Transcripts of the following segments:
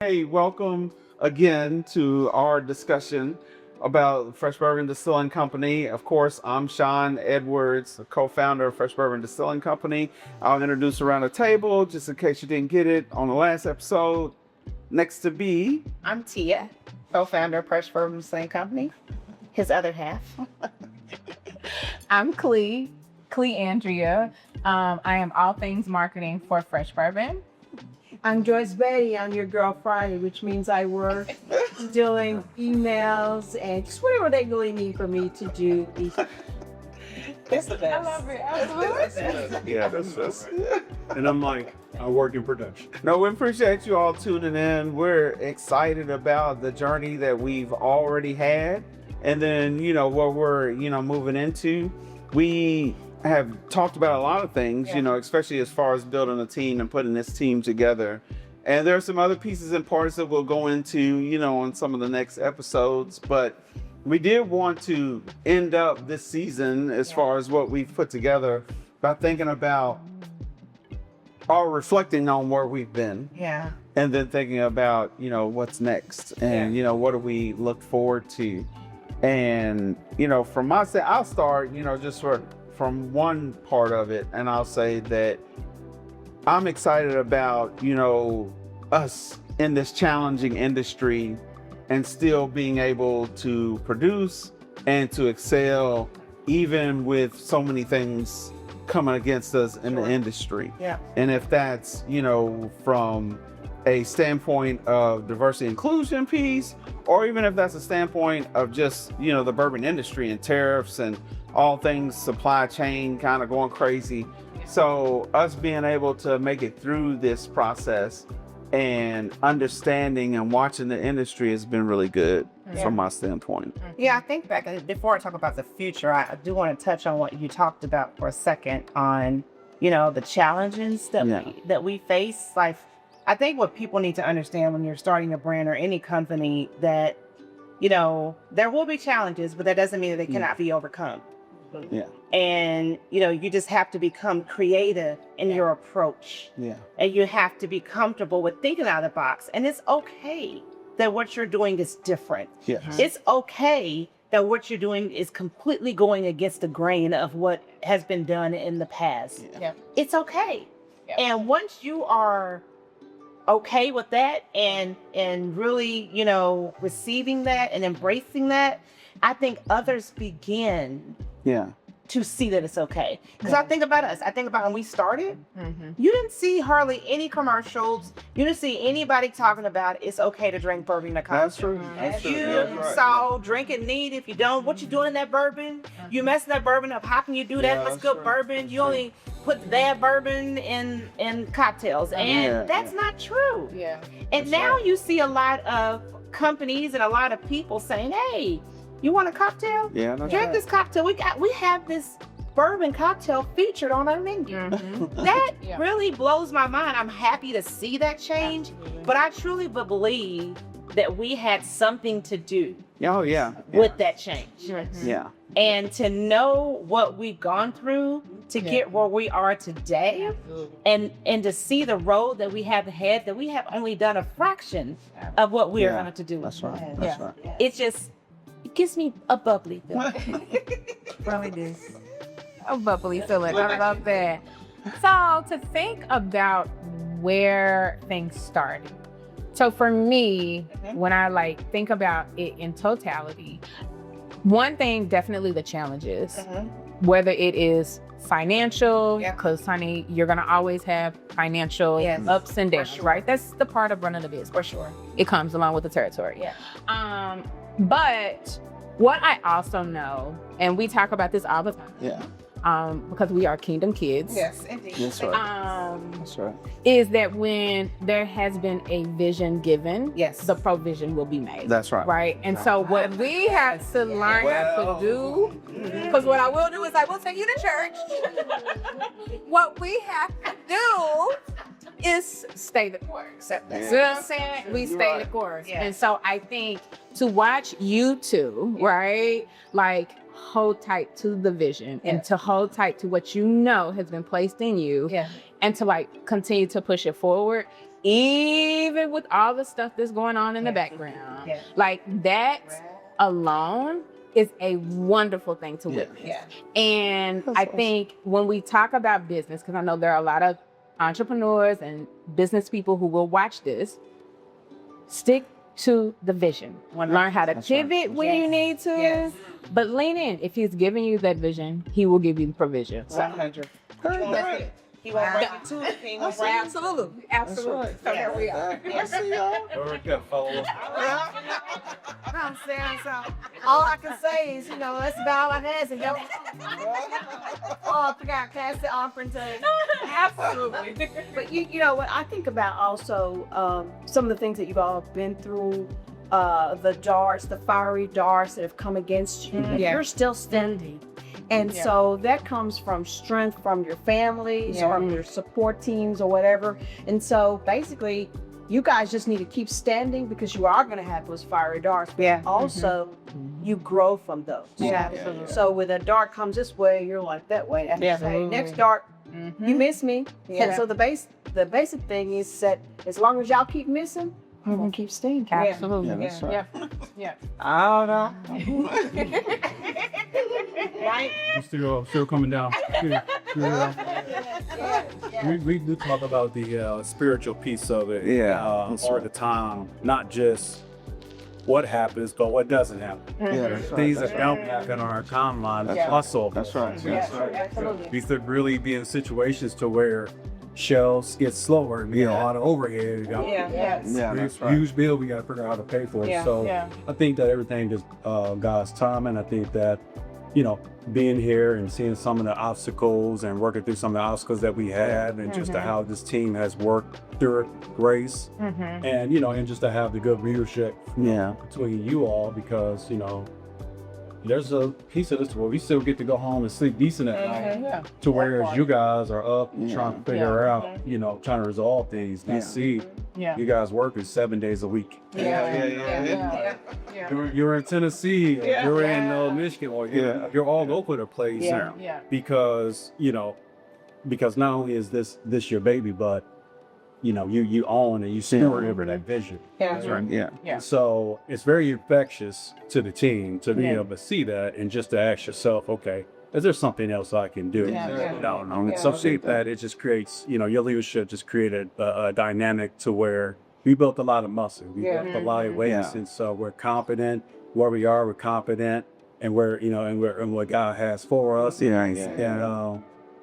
Hey, welcome again to our discussion about Fresh Bourbon Distilling Company. Of course, I'm Sean Edwards, the co-founder of Fresh Bourbon Distilling Company. I'll introduce around the table just in case you didn't get it on the last episode. Next to be, I'm Tia, co-founder of Fresh Bourbon Distilling Company. His other half. I'm Clee Andrea. I am all things marketing for Fresh Bourbon. I'm Joyce Betty. I'm your girl Friday, which means I work doing emails and just whatever they really need for me to do. It's the best. I love it. Absolutely. yeah, that's And I'm like, I work in production. No, we appreciate you all tuning in. We're excited about the journey that we've already had. And then, what we're, moving into. We have talked about a lot of things, especially as far as building a team and putting this team together. And there are some other pieces and parts that we'll go into, on some of the next episodes. But we did want to end up this season as far as what we've put together by thinking about or reflecting on where we've been. Yeah. And then thinking about, what's next and, what do we look forward to? And, from my side, I'll start, just from one part of it. And I'll say that I'm excited about, us in this challenging industry and still being able to produce and to excel, even with so many things coming against us in the industry. Yeah. And if that's, from a standpoint of diversity inclusion piece, or even if that's a standpoint of just, the bourbon industry and tariffs and all things supply chain kind of going crazy. So us being able to make it through this process and understanding and watching the industry has been really good from my standpoint. Yeah, I think back, before I talk about the future, I do want to touch on what you talked about for a second on, the challenges that we face. Like, I think what people need to understand when you're starting a brand or any company that, there will be challenges, but that doesn't mean that they cannot be overcome. Yeah. And, you just have to become creative in your approach. Yeah. And you have to be comfortable with thinking out of the box. And it's okay that what you're doing is different. Yes. It's okay that what you're doing is completely going against the grain of what has been done in the past. Yeah. It's okay. Yeah. And once you are okay with that and really, receiving that and embracing that, I think others begin to see that it's okay. Because I think about us. I think about when we started, you didn't see hardly any commercials. You didn't see anybody talking about it's okay to drink bourbon in a concert. That's true. That's true. You That's right. saw drink it neat. If you don't, what you doing in that bourbon? You messing that bourbon up. How can you do that? Yeah, What's that's good true. bourbon? You only put bad bourbon in cocktails. And that's not true. Yeah. And now you see a lot of companies and a lot of people saying, hey, you want a cocktail? Yeah. That's Drink right. this cocktail. We have this bourbon cocktail featured on our menu. That really blows my mind. I'm happy to see that change, but I truly believe that we had something to do Oh, yeah. with that change. Yeah. And to know what we've gone through to get where we are today, and to see the road that we have ahead, that we have only done a fraction of what we are going to do. That's right. That's right. It gives me a bubbly feeling. Really do. A bubbly feeling. I love that. So to think about where things started. So for me, when I think about it in totality, one thing, definitely the challenges, whether it is financial, because honey, you're going to always have financial ups and downs, right? That's the part of running a business. For sure. It comes along with the territory. Yeah. But what I also know, and we talk about this all the time, because we are kingdom kids. Yes, indeed. That's right. That's right. Is that when there has been a vision given, the provision will be made. That's right. Right? And so what we have to learn how to do, because what I will do is I will take you to church. What we have to do is stay the course. You know what I'm saying? We stay the course. Yeah. And so I think to watch you two, right? Hold tight to the vision and to hold tight to what you know has been placed in you. and to like continue to push it forward, even with all the stuff that's going on in the background. Yeah. Like that alone is a wonderful thing to witness. Yeah. And I think when we talk about business, because I know there are a lot of entrepreneurs and business people who will watch this, stick to the vision. Learn how to pivot when you need to, but lean in. If he's giving you that vision, he will give you the provision. 100. He won't bring you to it. He won't bring you to it. Absolutely. Absolutely. So there we are. I see y'all. Very good, follow up. I'm saying so. All I can say is, that's about all I has and go. Oh, I forgot pass the offering to. Absolutely. But you know what I think about also some of the things that you've all been through, the darts, the fiery darts that have come against you. Yeah. You're still standing. And so that comes from strength from your families, from your support teams or whatever. And so basically, you guys just need to keep standing because you are going to have those fiery darts. But also, you grow from those. Absolutely. So when a dart comes this way, you're like that way. And say, next dart, you miss me. And so the basic thing is that as long as y'all keep missing, I'm going to keep staying. Absolutely. Yeah, that's right. Yeah. I don't know. Right? I'm still coming down. We do talk about the spiritual piece of it. Or the time, not just what happens, but what doesn't happen. Yeah, that's right. Things that don't happen on our timeline. Also, That's right. Absolutely. we could really be in situations to where shelves get slower and we got a lot of overhead. We got Yeah, that's right. huge bill we got to figure out how to pay for it. So I think that everything is God's time, and I think that being here and seeing some of the obstacles and working through some of the obstacles that we had, and just to how this team has worked through it, grace, and and just to have the good leadership between you all, because there's a piece of this where we still get to go home and sleep decent at night, to whereas you guys are up trying to figure out, trying to resolve things. DC, you guys working 7 days a week. You're in Tennessee, you're in Michigan, or you're all over the place now, because because not only is this your baby, but you own and you steward that vision. That's right. Yeah. So it's very infectious to the team to be able to see that, and just to ask yourself, okay, is there something else I can do? Associate that, it just creates, your leadership just created a dynamic to where we built a lot of muscle, we built a lot of weights, and so we're confident where we are, we're confident, and we're, and what God has for us.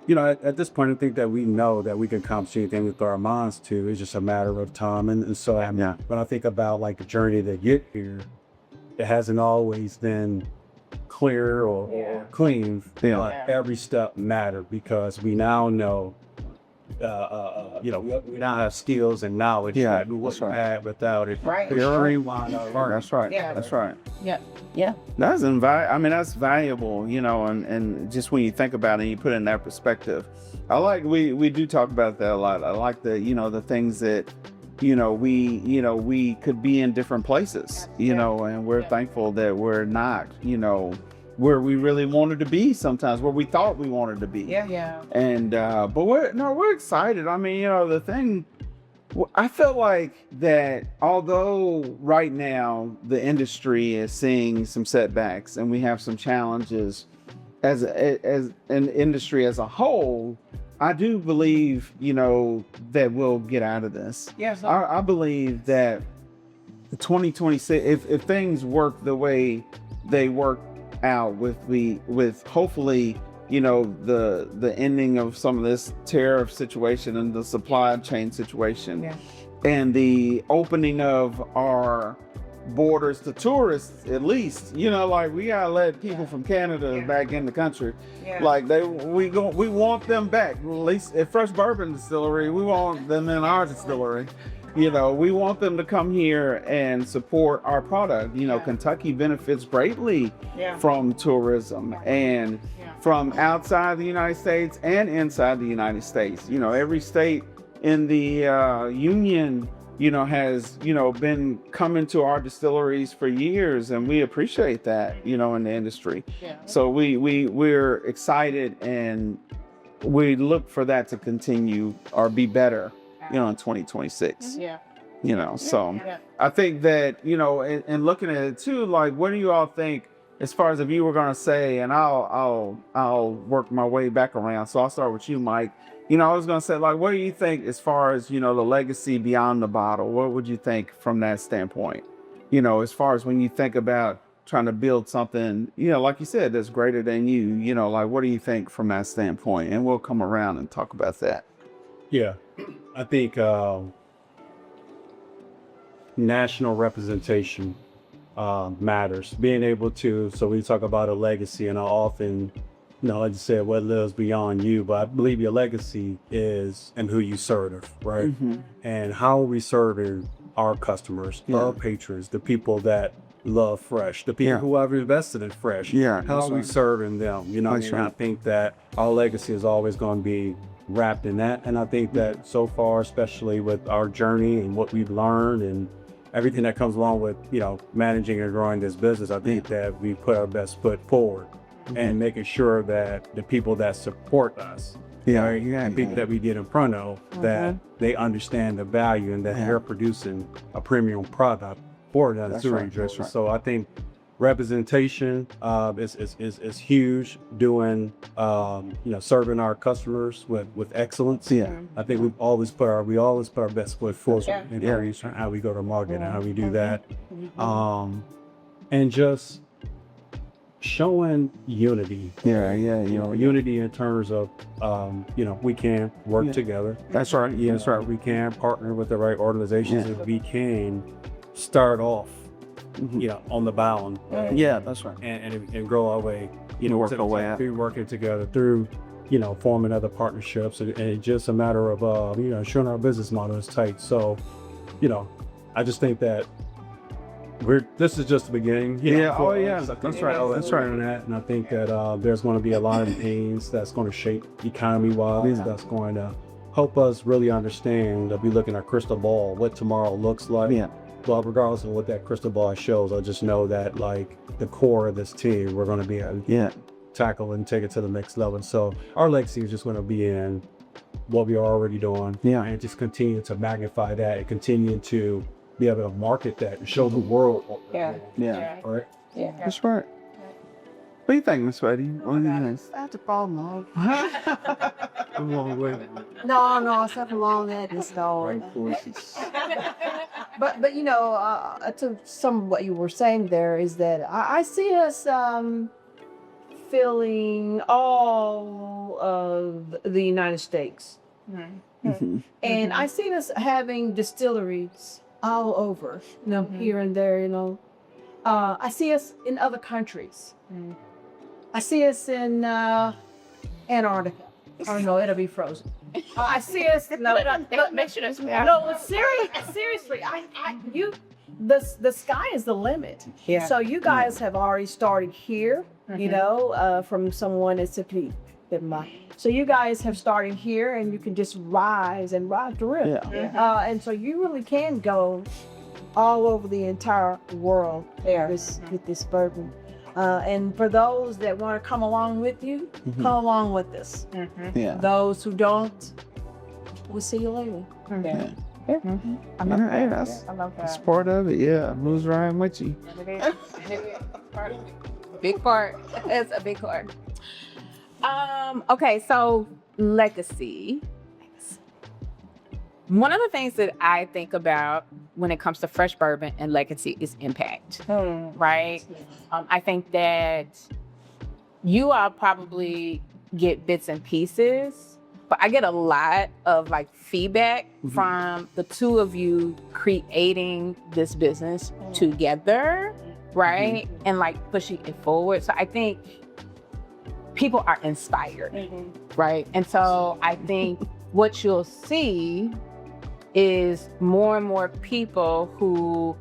At this point, I think that we know that we can accomplish anything we throw our minds to. It's just a matter of time. And so when I think about like the journey to get here, it hasn't always been clear or clean. But every step mattered, because we now know, we now have skills and knowledge that we wouldn't have without it. Right. That's right. Yeah. That's right. Yeah. That's valuable, and just when you think about it and you put it in that perspective, we do talk about that a lot. I like the things that, we could be in different places, and we're thankful that we're not, where we really wanted to be sometimes, where we thought we wanted to be. And, but we're excited. The thing, I feel like that although right now the industry is seeing some setbacks and we have some challenges as an industry as a whole, I do believe, that we'll get out of this. Yes. I believe that 2026, if things work the way they work out with hopefully, the ending of some of this tariff situation and the supply chain situation, and the opening of our borders to tourists, at least, we gotta let people from Canada back in the country. Like we want them back. At least at Fresh Bourbon Distillery, we want them in our distillery. We want them to come here and support our product. Kentucky benefits greatly from tourism and from outside the United States and inside the United States. Every state in the union, has, been coming to our distilleries for years, and we appreciate that, in the industry. So we're excited and we look for that to continue or be better, in 2026. Yeah. So I think that, and looking at it too, like, what do you all think as far as if you were going to say, and I'll work my way back around. So I'll start with you, Mike. I was going to say, like, what do you think as far as, the legacy beyond the bottle? What would you think from that standpoint? As far as when you think about trying to build something, like you said, that's greater than you, like, what do you think from that standpoint? And we'll come around and talk about that. Yeah, I think national representation matters. Being able to, so we talk about a legacy, and I often, like you said, what lives beyond you, but I believe your legacy is in who you serve, right? Mm-hmm. And how are we serving our customers, our patrons, the people that love Fresh, the people who have invested in Fresh. Yeah, how are we serving them? I think that our legacy is always going to be wrapped in that. And I think that so far, especially with our journey and what we've learned and everything that comes along with, managing and growing this business, I think that we put our best foot forward and making sure that the people that support us, the people that we get in front of, that they understand the value and that they're producing a premium product for that distillery. So I think representation is huge. Doing serving our customers with excellence. I think we always put our best foot forward in how we go to market and how we do that, and just showing unity. Unity in terms of we can work together. That's right. That's right. We can partner with the right organizations, and we can start off on the bound. That's right. And grow our way, work our way out. Through working together, through, forming other partnerships, and it's just a matter of, ensuring our business model is tight. So, I just think that this is just the beginning. That's right. That's right on that. And I think that there's going to be a lot of things that's going to shape economy-wise, that's going to help us really understand, that we look in our crystal ball, what tomorrow looks like. But regardless of what that crystal ball shows, I just know that, like, the core of this team, we're going to be able to tackle and take it to the next level. So our legacy is just going to be in what we are already doing, and just continue to magnify that and continue to be able to market that and show the world what we're doing. All right? That's right. What do you think, Miss Betty? I have to follow along. A long way. No, it's not long at this though. But to some of what you were saying there is that I see us filling all of the United States. And I see us having distilleries all over, here and there, I see us in other countries. I see us in Antarctica. Oh no, it'll be frozen. I see us. Seriously, the sky is the limit. So you guys have already started here. From someone that's simply been my. So you guys have started here, and you can just rise and ride through. And so you really can go all over the entire world with this bourbon. And for those that want to come along with you, come along with us. Those who don't, we'll see you later. I love that's part of it. Moves right with you. Big part. It's a big part. Okay, so legacy. One of the things that I think about when it comes to Fresh Bourbon and legacy is impact, right? I think that you all probably get bits and pieces, but I get a lot of feedback from the two of you creating this business together, right? And pushing it forward. So I think people are inspired, right? And so I think what you'll see is more and more people who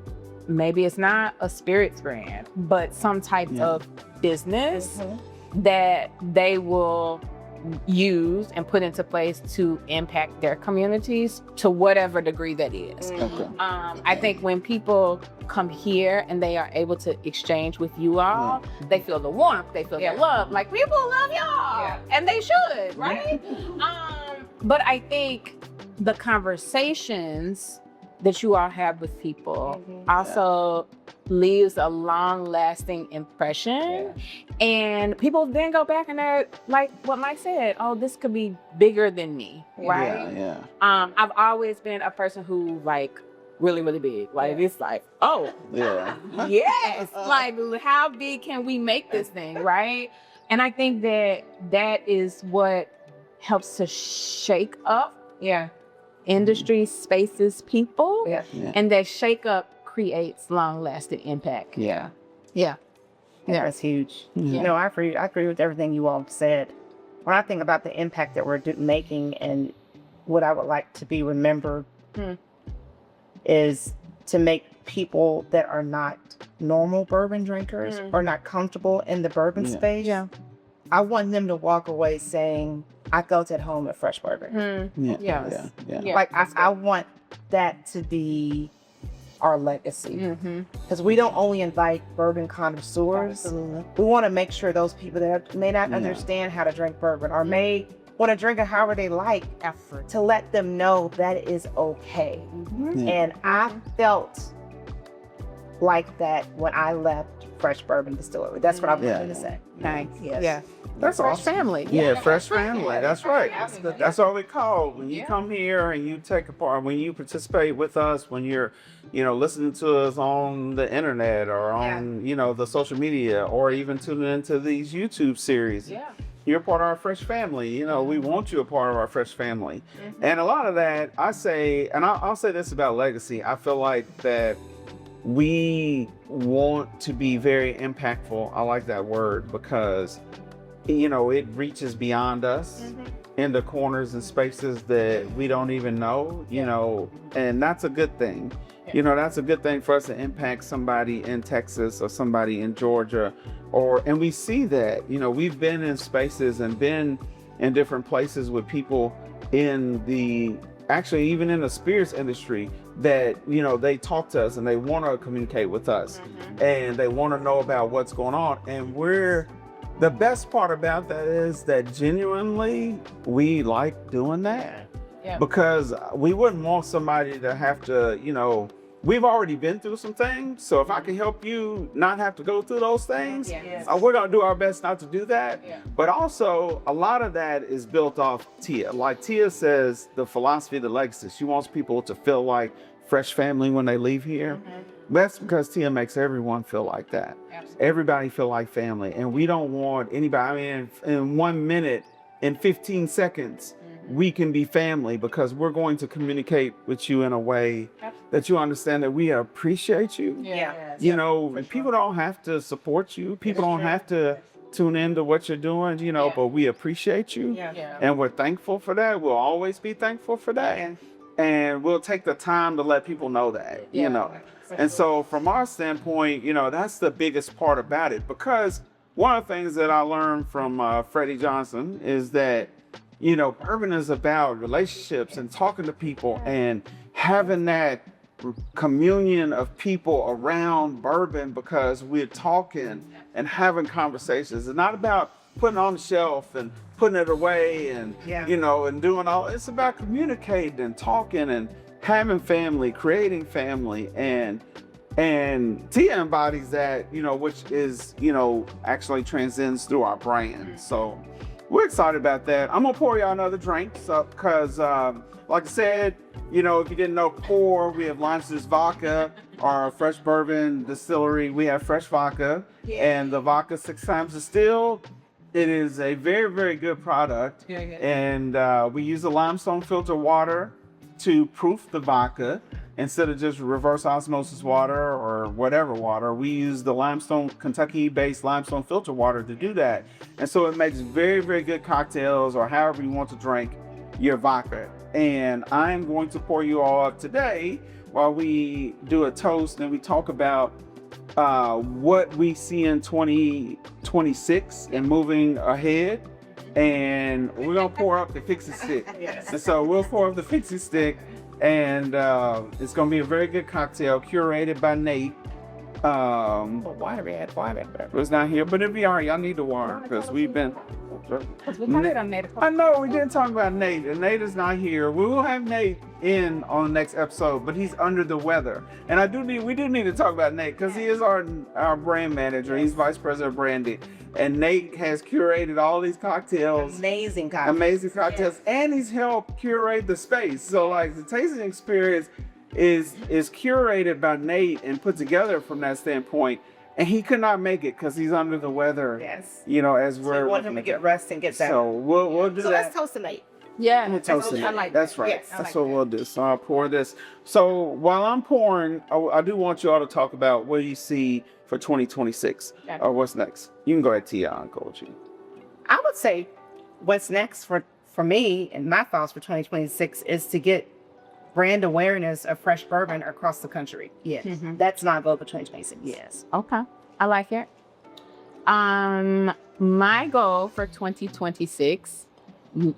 maybe it's not a spirits brand, but some type of business that they will use and put into place to impact their communities to whatever degree that is. Okay. I think when people come here and they are able to exchange with you all, they feel the warmth, they feel the love. Like, people love y'all, and they should, right? But I think the conversations that you all have with people also leaves a long-lasting impression, and people then go back and they're like what Mike said, oh, this could be bigger than me, right? I've always been a person who like really big, like it's like, oh yes, like how big can we make this thing, right? And I think that is what helps to shake up industry, spaces, people, and that shake up creates long-lasting impact. That's huge. You know, I agree with everything you all said. When I think about the impact that we're making and what I would like to be remembered is to make people that are not normal bourbon drinkers or not comfortable in the bourbon space. I want them to walk away saying, I felt at home at Fresh Bourbon. Like, I want that to be our legacy. Because we don't only invite bourbon connoisseurs. We want to make sure those people that may not understand how to drink bourbon or may want to drink it however they like, to let them know that it is okay. And I felt like that when I left Fresh Bourbon Distillery. That's what I was going to say. Nice. That's Fresh awesome. family. Fresh family. That's right. That's all we call when you come here and you take a part, when you participate with us, when you're, listening to us on the internet or on, the social media, or even tuning into these YouTube series. You're a part of our Fresh family. We want you a part of our Fresh family. And a lot of that, I say, and I'll say this about legacy. I feel like that we want to be very impactful. I like that word because it reaches beyond us into corners and spaces that we don't even know, and that's a good thing. That's a good thing for us to impact somebody in Texas or somebody in Georgia, and we see that, we've been in spaces and been in different places with people actually even in the spirits industry that, they talk to us and they want to communicate with us and they want to know about what's going on. And the best part about that is that genuinely we like doing that because we wouldn't want somebody to have to, we've already been through some things. So if I can help you not have to go through those things, we're going to do our best not to do that. But also a lot of that is built off Tia. Like Tia says, the philosophy of the legacy, she wants people to feel like Fresh family when they leave here. That's because Tia makes everyone feel like that. Everybody feel like family. And we don't want anybody, in 1 minute, in 15 seconds, we can be family because we're going to communicate with you in a way that you understand that we appreciate you. And people don't have to support you. People don't have to tune into what you're doing, but we appreciate you. And we're thankful for that. We'll always be thankful for that. And we'll take the time to let people know that, And so from our standpoint, that's the biggest part about it, because one of the things that I learned from Freddie Johnson is that, bourbon is about relationships and talking to people and having that communion of people around bourbon because we're talking and having conversations. It's not about putting it on the shelf and putting it away and, and doing all. It's about communicating and talking and having family, creating family. And Tia embodies that, which is, actually transcends through our brand. So we're excited about that. I'm gonna pour y'all another drink because, like I said, if you didn't know, we have launched this vodka, our Fresh Bourbon Distillery. We have fresh vodka, and the vodka 6 times distilled. It is a very, very good product. And we use the limestone filter water to proof the vodka. Instead of just reverse osmosis water or whatever water, we use the Kentucky-based limestone filter water to do that. And so it makes very, very good cocktails or however you want to drink your vodka. And I'm going to pour you all up today while we do a toast and we talk about what we see in 2026 and moving ahead. and we're gonna pour up the fix it stick. And so we'll pour up the fix it stick, and it's gonna be a very good cocktail curated by Nate. Water it. Was not here, but it'll be all right. Y'all need the water because we've been. I I know we didn't talk about Nate, and Nate is not here. We will have Nate in on the next episode, but he's under the weather. And we do need to talk about Nate because he is our brand manager. He's vice president of branding, and Nate has curated all these cocktails, Amazing cocktails. and he's helped curate the space. So like the tasting experience is curated by Nate and put together from that standpoint. And he could not make it because he's under the weather. Yes. You know, as we're. We want him to get rest and get better. So we'll do that. So let's toast tonight. Yeah. We'll toast it. I like That's that. right. Yes, I That's like what that. we'll do. So I'll pour this. So while I'm pouring, I do want you all to talk about what you see for 2026 or what's next. You can go ahead, Tia, Uncle G. I would say what's next for me and my thoughts for 2026 is to get brand awareness of Fresh Bourbon across the country. Yes. That's my goal for 2026. Yes. Okay. I like it. My goal for 2026,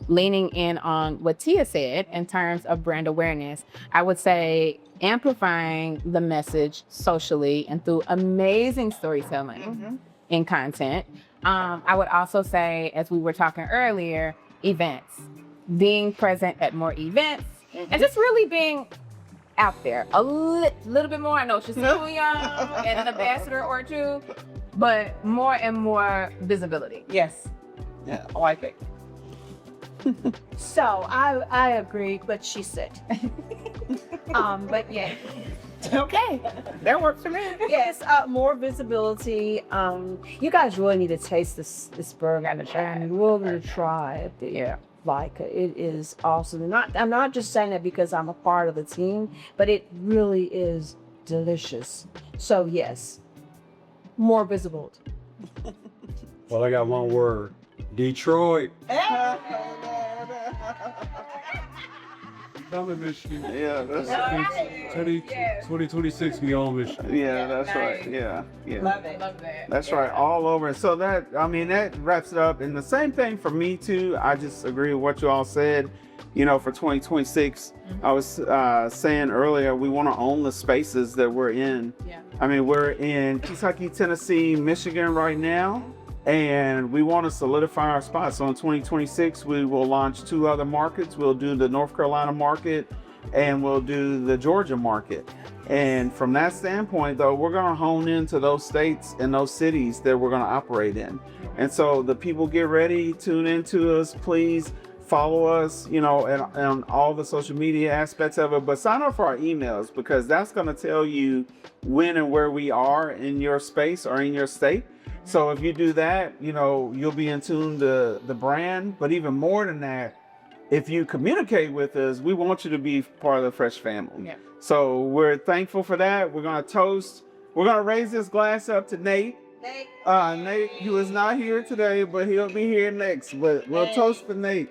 leaning in on what Tia said in terms of brand awareness, I would say amplifying the message socially and through amazing storytelling in content. I would also say, as we were talking earlier, events, being present at more events and just really being out there a little bit more. I know she's still young and an ambassador or two, but more and more visibility. Yes. Yeah. I like it. So I agree, but she said. But yeah. Okay. That works for me. Yes, more visibility. You guys really need to taste this bourbon, and we're gonna try it. Yeah. Like it is awesome. I'm not just saying that because I'm a part of the team, but it really is delicious. So yes, more visibility. Well, I got one word. Detroit. Coming, Michigan. Yeah, that's 2026, we on Michigan. Yeah, that's right. Yeah. Love it. That's right, all over. So that wraps it up. And the same thing for me too. I just agree with what you all said. You know, for 2026, I was saying earlier, we want to own the spaces that we're in. Yeah. I mean, we're in Kentucky, Tennessee, Michigan right now, and we want to solidify our spot. So in 2026, we will launch 2 other markets. We'll do the North Carolina market, and we'll do the Georgia market. And from that standpoint, though, we're going to hone into those states and those cities that we're going to operate in. And so the people get ready, tune into us, please follow us, you know, and all the social media aspects of it, but sign up for our emails because that's going to tell you when and where we are in your space or in your state. So if you do that, you know, you'll be in tune to the brand, but even more than that, if you communicate with us, we want you to be part of the Fresh family. Yeah. So we're thankful for that. We're going to toast. We're going to raise this glass up to Nate. Nate, who is not here today, but he'll be here next. But we'll toast for Nate.